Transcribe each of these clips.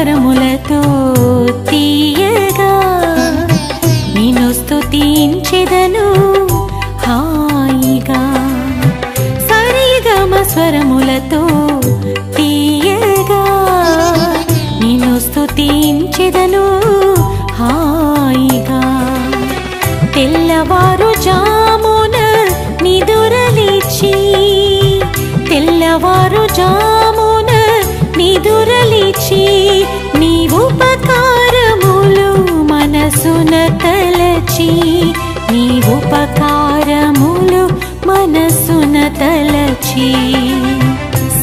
స్వరములతో తీయగా నిన్ను స్తుతించెదను హాయిగా. సరిగమ స్వరములతో తీయగా నిన్ను స్తుతించెదను హాయిగా. తెల్లవారు జామున నిదురలేచి తెల్లవారు జామున నిదురలేచి నీ ఉపకారములు మనసున తలచి నీ ఉపకారములు మనసున తలచి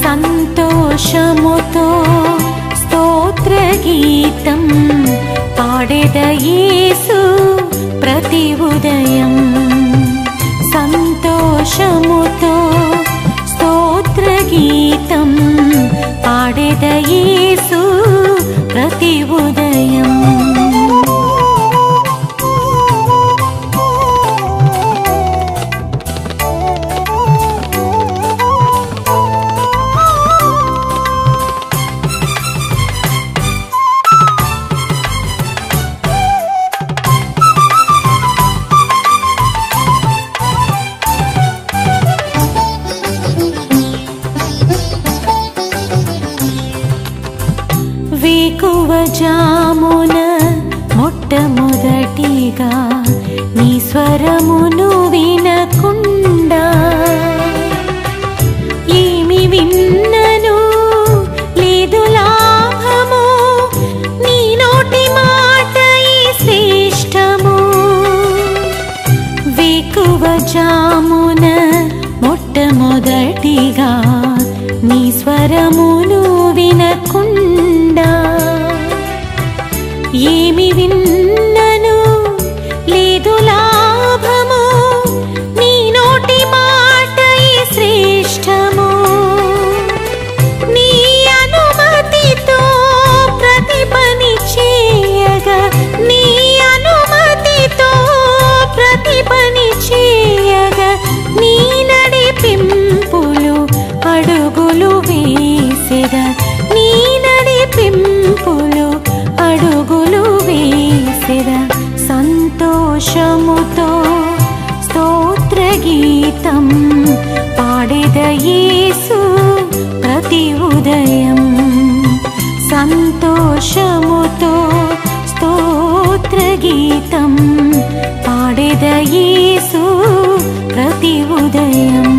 సంతోషముతో స్తోత్ర గీతం పాడెద యేసు ప్రతి ఉదయం. సంతోషముతో స్తోత్ర గీతం పాడెద యేసు ప్రతి ఉదయం. వేకువ జామున మొట్టమొదటిగా నీ స్వరమును వినకుండా ఏమి విన్నను లేదు లాభము, నీ నోటి మాట శ్రేష్టము. వేకువ జామున మొట్టమొదటిగా నీ స్వరమును వినకుండా ఏమి విన్నను లేదు లాభము, నీ నోటి మాట శ్రేష్టము. నీ అనుమతితో ప్రతి పని చేయగా నీ అనుమతితో ప్రతి పని చేయగా నీ నడిపింపులు అడుగులు వేసెదా నీ నడిపింపులు అడుగులు వేసెదా. సంతోషముతో స్తోత్ర గీతం పాడెద యేసు ప్రతి ఉదయం. సంతోషముతో స్తోత్ర గీతం పాడెద యేసు ప్రతి ఉదయం.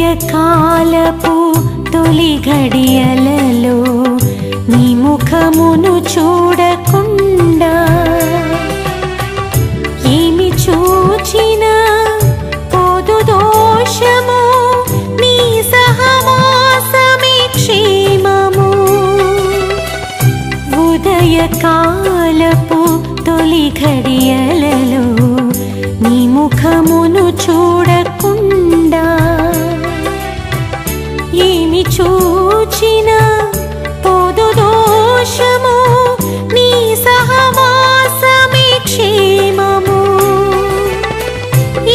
ఉదయకాలపు తొలి ఘడియలలో నీ ముఖమును చూడకుండా ఏమి చూచినా పోదు దోషము, నీ సహవాసమే క్షేమము. ఉదయకాలపు తొలి ఘడియలలో నీ ముఖమును చూడకుండా ఏమి చూచినా పోదు దోషము, నీ సహవాసమే క్షేమము.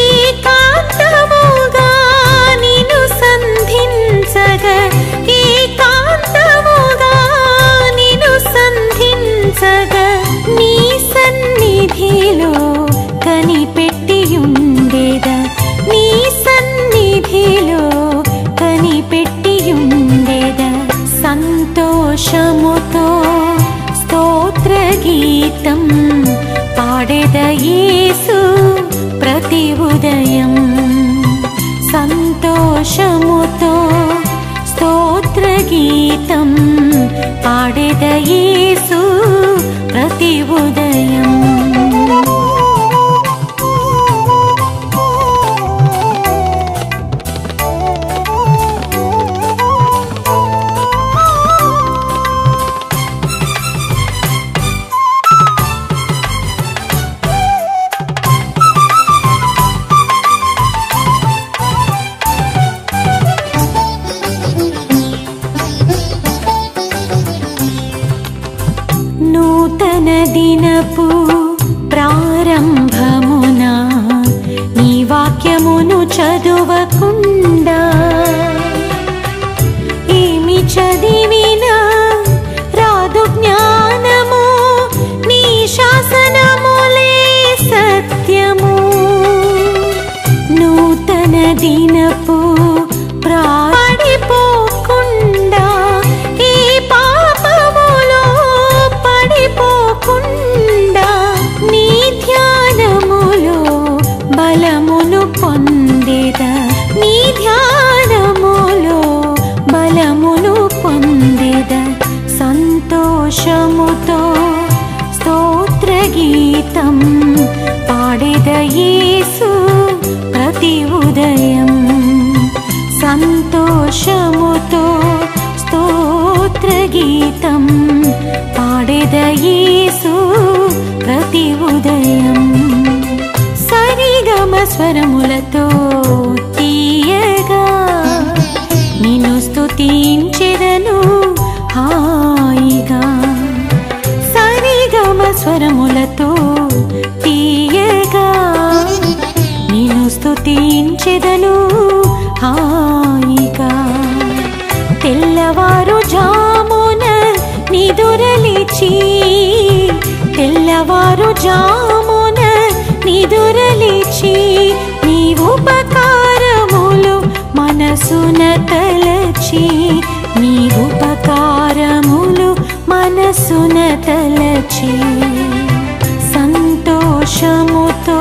ఏకాంతముగా నిన్ను సంధించగా ఏకాంతముగా నిన్ను సంధించగా నీ సన్నిధిలో కనిపెట్టియుండేదా నీ సన్నిధిలో కనిపెట్టియుండేదా. సంతోషముతో స్తోత్ర గీతం పాడెద యేసు ప్రతి ఉదయం. సంతోషముతో స్తోత్ర గీతం పాడెద యేసు ప్రతి ఉదయం. దినపు ప్రారంభమున నీ వాక్యమును చదువకుండా ఏమి చదివినా రాదు జ్ఞానము, నీ శాసనములే సత్యము. నూతన దినపు పడిపోకుండా, ఈ పాపములో పడిపోకుండా, నీ ధ్యానములో బలమును పొందేద, నీ ధ్యానములో బలమును పొందేద. సంతోషముతో స్తోత్ర గీతం పాడేద యేసు ప్రతి ఉదయం. సంతోషముతో స్తోత్ర గీతం పాడేద యేసు ప్రతి ఉదయం. సరిగమ స్వరములతో తీయగా నిన్ను స్తుతించెదను హాయిగా. సరిగమ స్వరములతో తీయగా నిన్ను స్తుతించెదను హాయిగా. తెల్లవారు జామున నిదురలేచి, తెల్లవారు జామున నిదురలేచి, నీ ఉపకారములు మనసున తలచి, నీ ఉపకారములు మనసున తలచి. సంతోషముతో